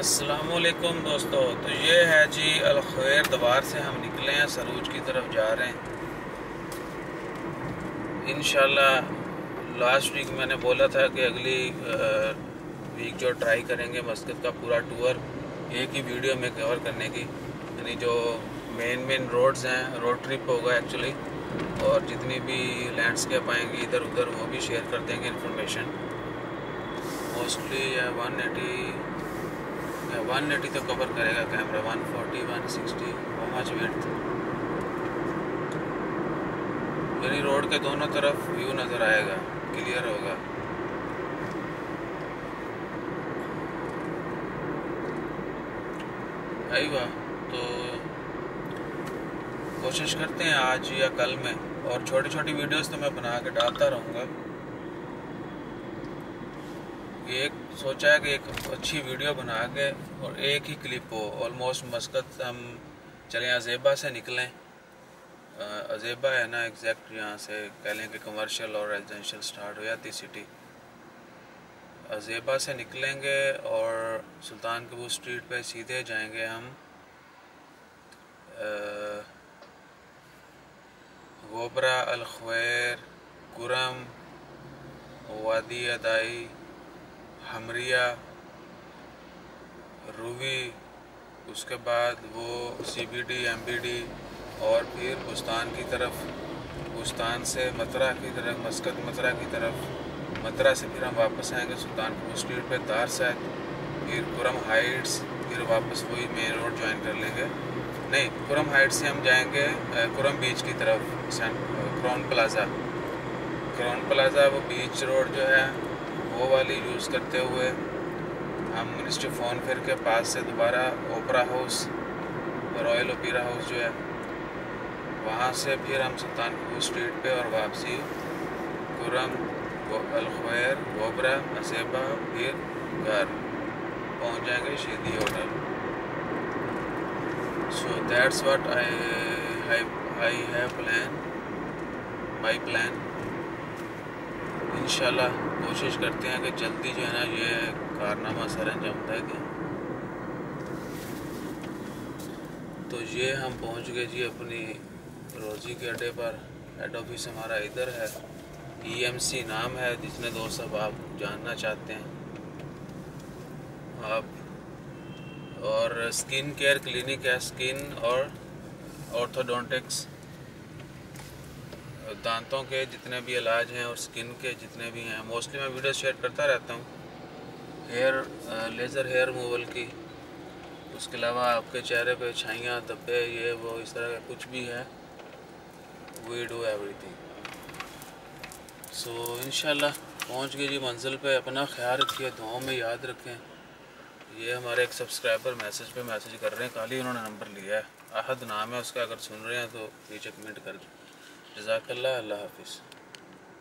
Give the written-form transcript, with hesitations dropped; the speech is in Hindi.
अस्सलामुअलैकुम दोस्तों, तो ये है जी अल-खैर दवार से हम निकले हैं, सरूज की तरफ जा रहे हैं इंशाल्लाह। लास्ट वीक मैंने बोला था कि अगली वीक जो ट्राई करेंगे मस्जिद का पूरा टूर एक ही वीडियो में कवर करने की, यानी जो मेन रोड्स हैं, रोड ट्रिप होगा एक्चुअली, और जितनी भी लैंडस्केप आएंगी इधर उधर वो भी शेयर कर देंगे इन्फॉर्मेशन। मोस्टली 180 तो कवर करेगा कैमरा, 140 160 मच वेट। यानी रोड के दोनों तरफ व्यू नज़र आएगा, क्लियर होगा। आइवा तो कोशिश करते हैं आज या कल में, और छोटी छोटी वीडियोस तो मैं बना के डालता रहूँगा। एक सोचा है कि एक अच्छी वीडियो बना के और एक ही क्लिप हो। ऑलमोस्ट मस्कत हम चलें, अज़ेबा से निकलें। अज़ेबा है ना एग्जैक्ट, यहाँ से कह लें कि कमर्शियल और रेजिडेंशियल स्टार्ट हो जाती सिटी। अज़ेबा से निकलेंगे और सुल्तान कबूर स्ट्रीट पे सीधे जाएंगे हम गोबरा, अल-खैर, कुरम, वादी अदाई, हमरिया, रूवी, उसके बाद वो CBD MBD, और फिर बुस्तान की तरफ, बुस्तान से मतरा की तरफ, मस्कत मतरा की तरफ, मतरा से फिर हम वापस आएंगे सुल्तानपुर स्ट्रीट पे दार साइड, फिर कुरम हाइट्स, फिर वापस वही मेन रोड ज्वाइन कर लेंगे। नहीं, कुरम हाइट्स से हम जाएंगे कुरम बीच की तरफ, क्राउन प्लाज़ा वो बीच रोड जो है वो वाली यूज़ करते हुए हम मिनिस्ट्री फ़ोन फेयर के पास से दोबारा ओपरा हाउस, रॉयल ओपेरा हाउस जो है, वहाँ से फिर हम सुल्तानपुर स्ट्रीट पे और वापसी कुरम, अल-खैर, गोबरा, अज़ेबा, फिर घर पहुँच जाएंगे शीदी hotel. So that's what I have my plan. इंशाल्लाह कोशिश करते हैं कि जल्दी जो है ना ये कारनामा सर अंजाम देंगे। तो ये हम पहुंच गए जी अपनी रोज़ी के अड्डे पर। हेड ऑफिस हमारा इधर है, EMC नाम है, जिसने दोस्त सब आप जानना चाहते हैं आप। और स्किन केयर क्लिनिक है, स्किन और ऑर्थोडोंटिक्स, दांतों के जितने भी इलाज हैं और स्किन के जितने भी हैं। मोस्टली मैं वीडियो शेयर करता रहता हूँ लेज़र हेयर रिमूवल की। उसके अलावा आपके चेहरे पे छाइयाँ, धब्बे, ये वो इस तरह का कुछ भी है, वी डू एवरीथिंग। सो इंशाल्लाह पहुँच गए जी मंजिल पे। अपना ख्याल रखिए, दुआओं में याद रखें। ये हमारे एक सब्सक्राइबर मैसेज कर रहे हैं, कल ही उन्होंने नंबर लिया है, अहद नाम है उसका, अगर सुन रहे हैं तो नीचे कमेंट कर दें। जज़ाकल्लाह, अल्लाह हाफिज़।